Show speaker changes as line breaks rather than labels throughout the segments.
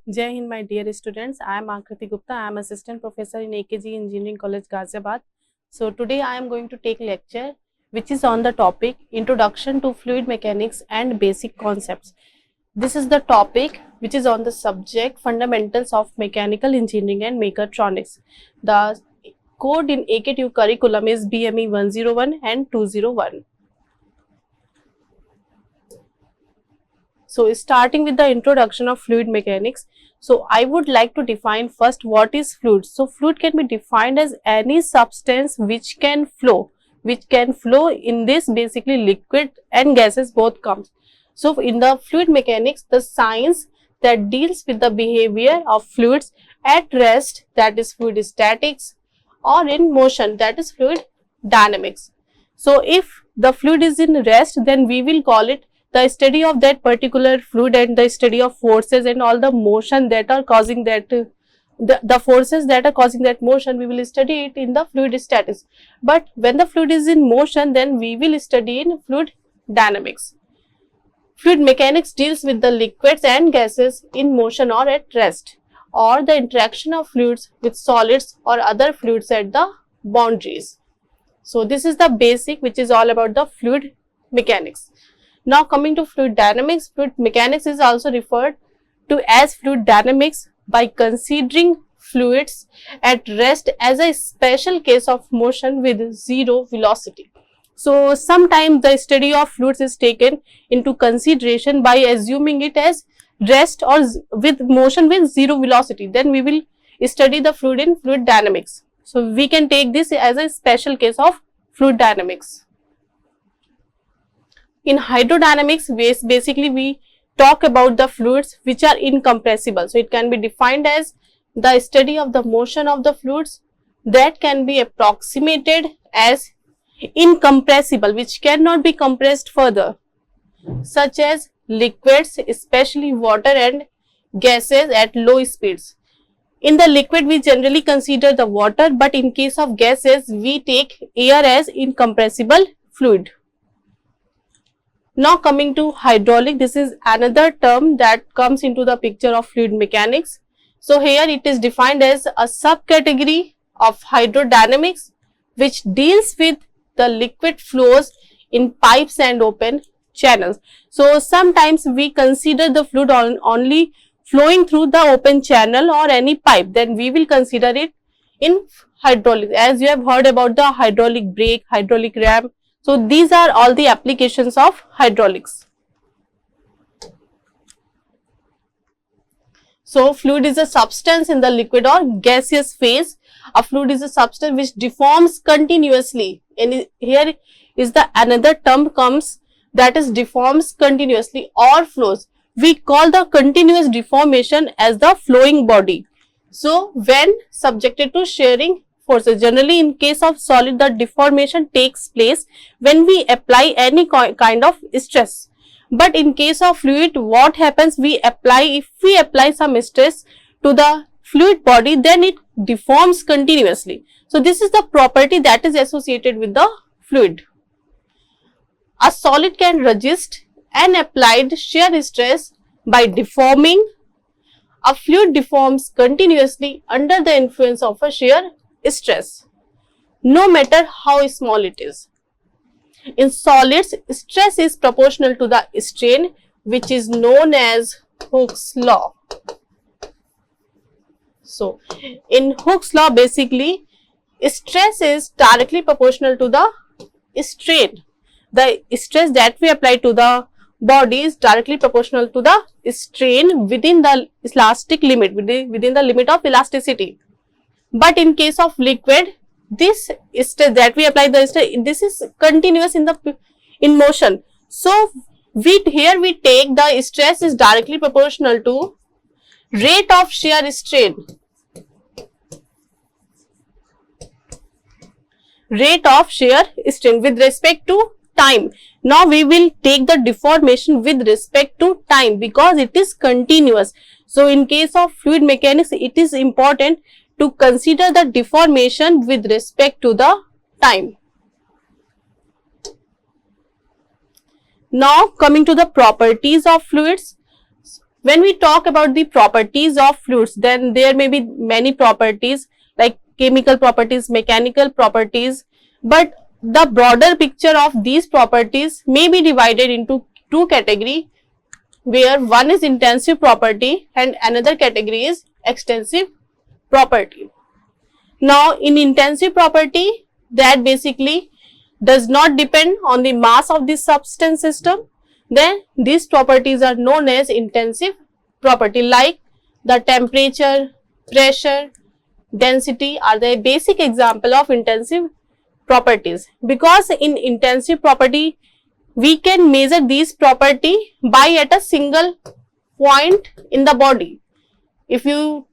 Jai Hind, my dear students. I am Akriti Gupta. I am assistant professor in AKG Engineering College, Ghaziabad. So today I am going to take lecture which is on the topic Introduction to Fluid Mechanics and Basic Concepts. This is the topic which is on the subject Fundamentals of Mechanical Engineering and Mechatronics. The code in AKTU curriculum is BME 101 and 201. So starting with the introduction of fluid mechanics, so I would like to define first what is fluid. So fluid can be defined as any substance which can flow in this basically liquid and gases both comes. So in the fluid mechanics, the science that deals with the behavior of fluids at rest, that is fluid statics, or in motion, that is fluid dynamics. So if the fluid is in rest, then we will call it the study of that particular fluid and the study of forces and all the motion that are causing that the forces that are causing that motion, we will study it in the fluid statics. But when the fluid is in motion, then we will study in fluid dynamics. Fluid mechanics deals with the liquids and gases in motion or at rest, or the interaction of fluids with solids or other fluids at the boundaries. So this is the basic which is all about the fluid mechanics. Now coming to fluid dynamics, fluid mechanics is also referred to as fluid dynamics by considering fluids at rest as a special case of motion with zero velocity. So sometimes the study of fluids is taken into consideration by assuming it as rest or with motion with zero velocity. Then we will study the fluid in fluid dynamics. So we can take this as a special case of fluid dynamics. In hydrodynamics, basically we talk about the fluids which are incompressible. So it can be defined as the study of the motion of the fluids that can be approximated as incompressible, which cannot be compressed further, such as liquids, especially water and gases at low speeds. In the liquid, we generally consider the water, but in case of gases, we take air as incompressible fluid. Now coming to hydraulic, this is another term that comes into the picture of fluid mechanics. So here it is defined as a subcategory of hydrodynamics which deals with the liquid flows in pipes and open channels. So sometimes we consider the fluid only flowing through the open channel or any pipe, then we will consider it in hydraulic. As you have heard about the hydraulic brake, hydraulic ram. So these are all the applications of hydraulics. So fluid is a substance in the liquid or gaseous phase. A fluid is a substance which deforms continuously, and here is the another term comes, that is deforms continuously or flows. We call the continuous deformation as the flowing body. So when subjected to shearing forces, generally in case of solid, the deformation takes place when we apply any kind of stress. But in case of fluid, what happens, if we apply some stress to the fluid body, then it deforms continuously. So this is the property that is associated with the fluid. A solid can resist an applied shear stress by deforming. A fluid deforms continuously under the influence of a shear stress, no matter how small it is. In solids, stress is proportional to the strain, which is known as Hooke's law. So in Hooke's law, basically stress is directly proportional to the strain. The stress that we apply to the body is directly proportional to the strain within the elastic limit, within the limit of elasticity. But in case of liquid, this stress that we apply the stress, this is continuous in motion. So here we take the stress is directly proportional to rate of shear strain. Rate of shear strain with respect to time. Now we will take the deformation with respect to time because it is continuous. So in case of fluid mechanics, it is important to consider the deformation with respect to the time. Now coming to the properties of fluids, When we talk about the properties of fluids, then there may be many properties like chemical properties, mechanical properties, but the broader picture of these properties may be divided into two categories, where one is intensive property and another category is extensive property. Now, in intensive property, that basically does not depend on the mass of the substance system, then these properties are known as intensive property, like the temperature, pressure, density are the basic example of intensive properties. Because in intensive property, we can measure these property by at a single point in the body. If you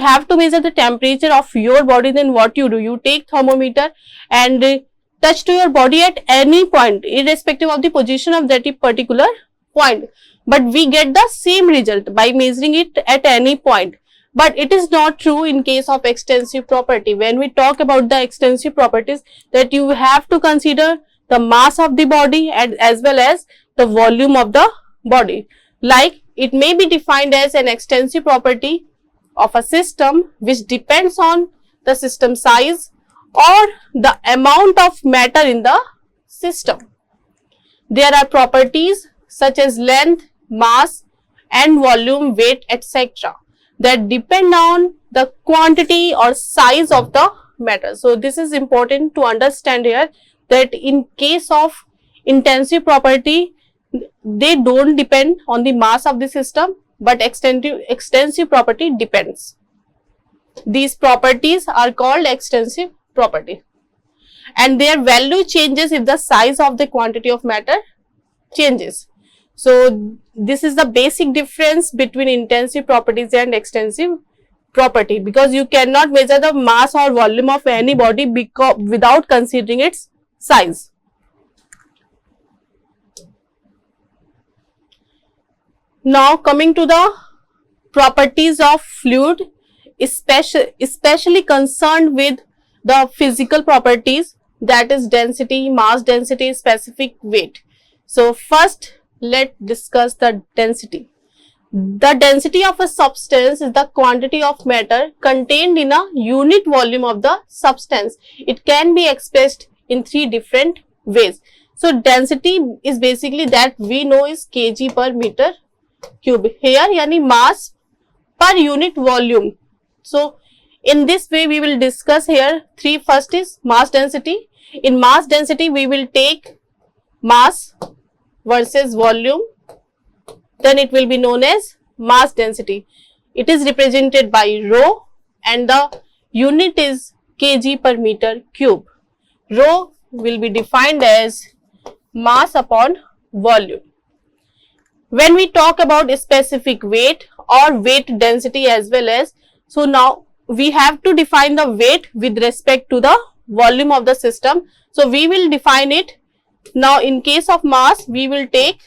have to measure the temperature of your body, then what you do? You take thermometer and touch to your body at any point, irrespective of the position of that particular point. But we get the same result by measuring it at any point. But it is not true in case of extensive property. When we talk about the extensive properties, that you have to consider the mass of the body and as well as the volume of the body. Like, it may be defined as an extensive property of a system which depends on the system size or the amount of matter in the system. There are properties such as length, mass and volume, weight, etc. that depend on the quantity or size of the matter. So, this is important to understand here, that in case of intensive property, they don't depend on the mass of the system, but extensive property depends. These properties are called extensive property, and their value changes if the size of the quantity of matter changes. So, this is the basic difference between intensive properties and extensive property, because you cannot measure the mass or volume of any body without considering its size. Now, coming to the properties of fluid, especially concerned with the physical properties, that is density, mass density, specific weight. So, first let's discuss the density. The density of a substance is the quantity of matter contained in a unit volume of the substance. It can be expressed in three different ways. So, density is basically that we know is kg per meter cube. Here, yani mass per unit volume. So, in this way we will discuss here three. First is mass density. In mass density, we will take mass versus volume, then it will be known as mass density. It is represented by rho and the unit is kg per meter cube. Rho will be defined as mass upon volume. When we talk about specific weight or weight density as well as, so now we have to define the weight with respect to the volume of the system. So, we will define it. Now, in case of mass, we will take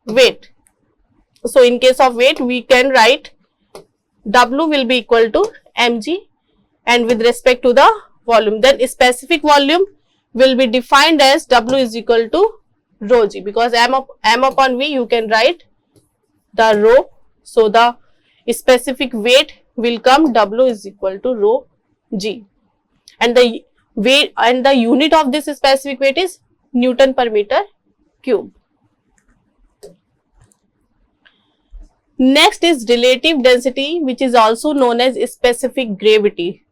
weight. So, in case of weight, we can write W will be equal to mg, and with respect to the volume, then specific volume will be defined as W is equal to rho g, because m upon v you can write the rho. So, the specific weight will come W is equal to rho g, and the weight and the unit of this specific weight is Newton per meter cube. Next is relative density, which is also known as specific gravity.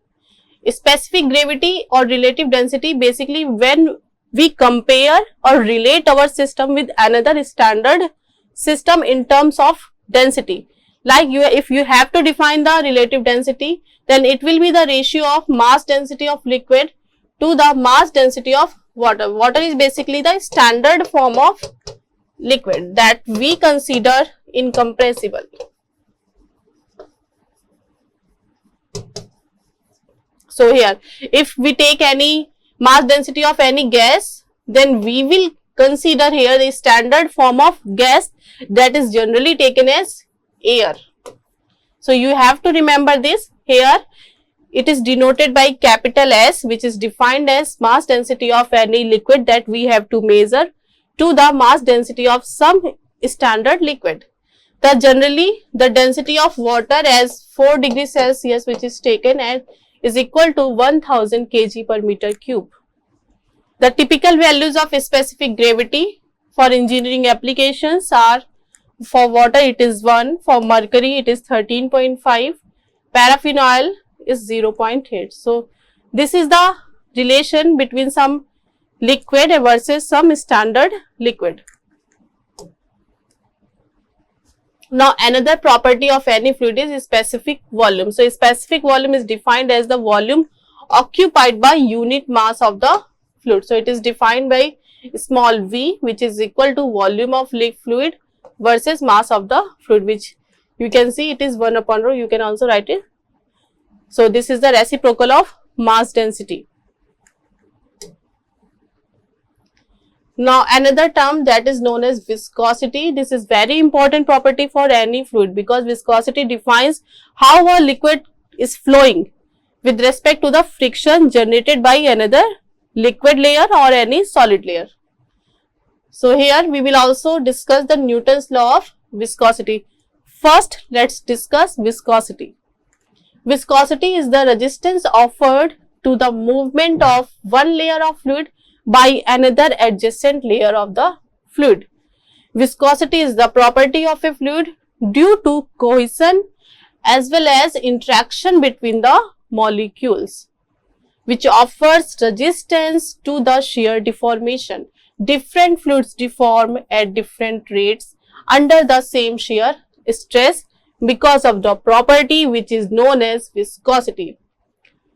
Specific gravity or relative density, basically when we compare or relate our system with another standard system in terms of density. Like if you have to define the relative density, then it will be the ratio of mass density of liquid to the mass density of water. Water is basically the standard form of liquid that we consider incompressible. So, here if we take any mass density of any gas, then we will consider here the standard form of gas that is generally taken as air. So, you have to remember this. Here it is denoted by capital S, which is defined as mass density of any liquid that we have to measure to the mass density of some standard liquid. generally the density of water as 4 degrees Celsius, which is taken as, is equal to 1000 kg per meter cube. The typical values of specific gravity for engineering applications are, for water it is 1, for mercury it is 13.5, paraffin oil is 0.8. So this is the relation between some liquid versus some standard liquid. Now another property of any fluid is specific volume. So specific volume is defined as the volume occupied by unit mass of the fluid. So it is defined by small v, which is equal to volume of fluid versus mass of the fluid, which you can see it is 1 upon rho. You can also write it. So this is the reciprocal of mass density. Now another term that is known as viscosity. This is very important property for any fluid, because viscosity defines how a liquid is flowing with respect to the friction generated by another liquid layer or any solid layer. So here we will also discuss the Newton's law of viscosity. First, let's discuss viscosity. Viscosity is the resistance offered to the movement of one layer of fluid by another adjacent layer of the fluid. Viscosity is the property of a fluid due to cohesion as well as interaction between the molecules, which offers resistance to the shear deformation. Different fluids deform at different rates under the same shear stress because of the property which is known as viscosity.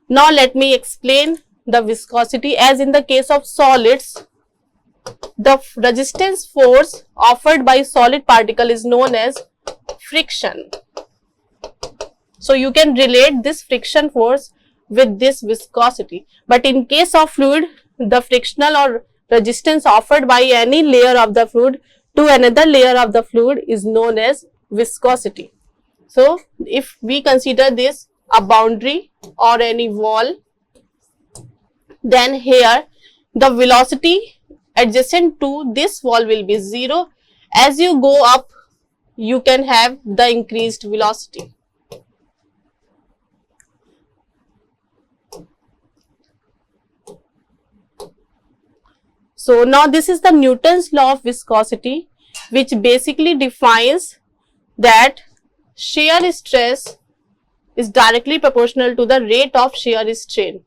Now let me explain the viscosity. As in the case of solids, the resistance force offered by solid particle is known as friction. So you can relate this friction force with this viscosity. But in case of fluid, the frictional or resistance offered by any layer of the fluid to another layer of the fluid is known as viscosity. So if we consider this a boundary or any wall, then here the velocity adjacent to this wall will be 0. As you go up, you can have the increased velocity. So now this is the Newton's law of viscosity, which basically defines that shear stress is directly proportional to the rate of shear strain.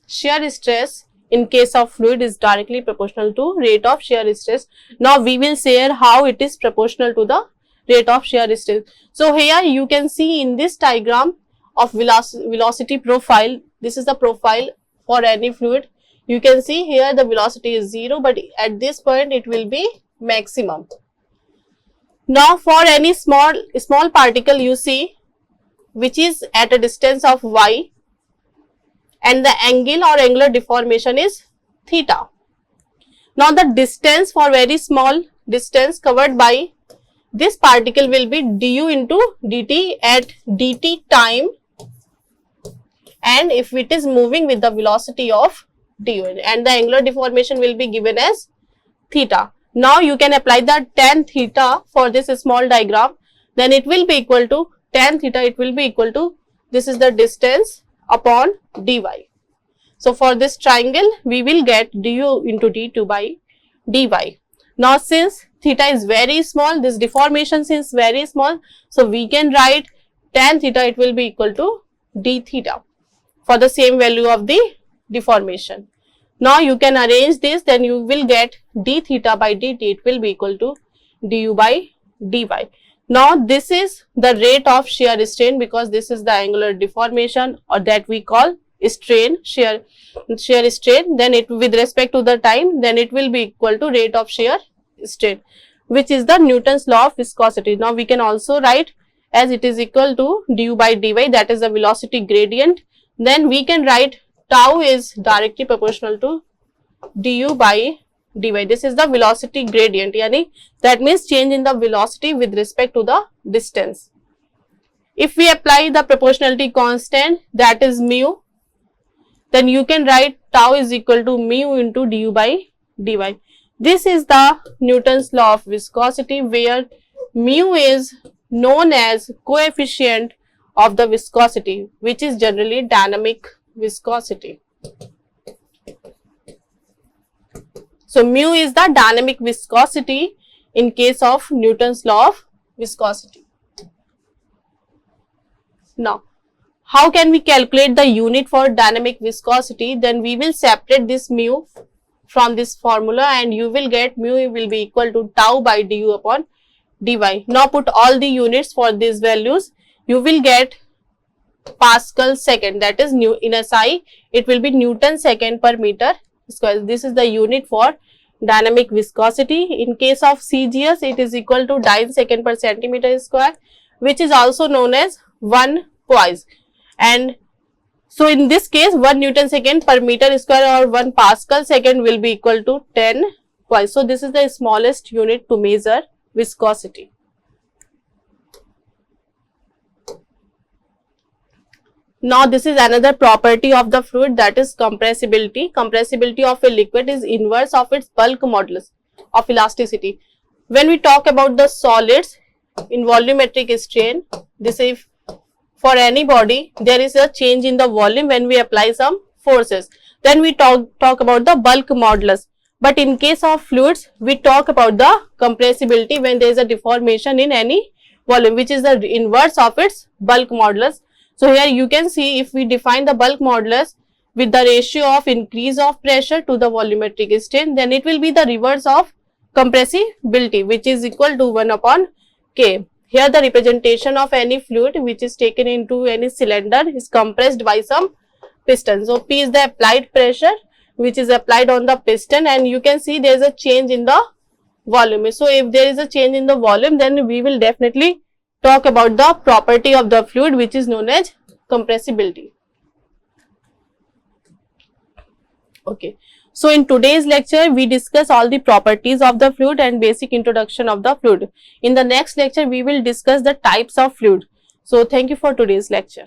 Shear stress in case of fluid is directly proportional to rate of shear stress. Now we will share how it is proportional to the rate of shear stress. So here you can see in this diagram of velocity profile, this is the profile for any fluid. You can see here the velocity is 0, but at this point it will be maximum. Now for any small particle you see, which is at a distance of y, and the angle or angular deformation is theta. Now the distance, for very small distance covered by this particle will be du into dt at dt time, and if it is moving with the velocity of du, and the angular deformation will be given as theta. Now you can apply the tan theta for this small diagram, then it will be equal to tan theta, it will be equal to, this is the distance upon dy. So for this triangle we will get du into d2 by dy. Now since theta is very small, this deformation is very small, so we can write tan theta, it will be equal to d theta for the same value of the deformation. Now you can arrange this, then you will get d theta by dt, it will be equal to du by dy. Now this is the rate of shear strain, because this is the angular deformation, or that we call strain, shear strain. Then it, with respect to the time, then it will be equal to rate of shear strain, which is the Newton's law of viscosity. Now we can also write as it is equal to du by dy, that is the velocity gradient. Then we can write tau is directly proportional to du by dy. This is the velocity gradient, yani that means change in the velocity with respect to the distance. If we apply the proportionality constant, that is mu, then you can write tau is equal to mu into du by dy. This is the Newton's law of viscosity, where mu is known as coefficient of the viscosity, which is generally dynamic viscosity. So mu is the dynamic viscosity in case of Newton's law of viscosity. Now, how can we calculate the unit for dynamic viscosity? Then we will separate this mu from this formula, and you will get mu will be equal to tau by du upon dy. Now put all the units for these values. You will get Pascal second, that is new in SI it will be Newton second per meter square. This is the unit for dynamic viscosity. In case of CGS, it is equal to dyne second per centimeter square, which is also known as 1 poise. And so in this case, 1 Newton second per meter square or 1 Pascal second will be equal to 10 poise. So this is the smallest unit to measure viscosity. Now this is another property of the fluid, that is compressibility. Compressibility of a liquid is inverse of its bulk modulus of elasticity. When we talk about the solids in volumetric strain, this is for any body, there is a change in the volume when we apply some forces. Then we talk about the bulk modulus. But in case of fluids, we talk about the compressibility when there is a deformation in any volume, which is the inverse of its bulk modulus. So here you can see, if we define the bulk modulus with the ratio of increase of pressure to the volumetric strain, then it will be the reverse of compressibility, which is equal to 1 upon K. Here the representation of any fluid which is taken into any cylinder is compressed by some piston. So P is the applied pressure which is applied on the piston, and you can see there is a change in the volume. So if there is a change in the volume, then we will definitely talk about the property of the fluid, which is known as compressibility. Okay. So in today's lecture, we discuss all the properties of the fluid and basic introduction of the fluid. In the next lecture, we will discuss the types of fluid. So thank you for today's lecture.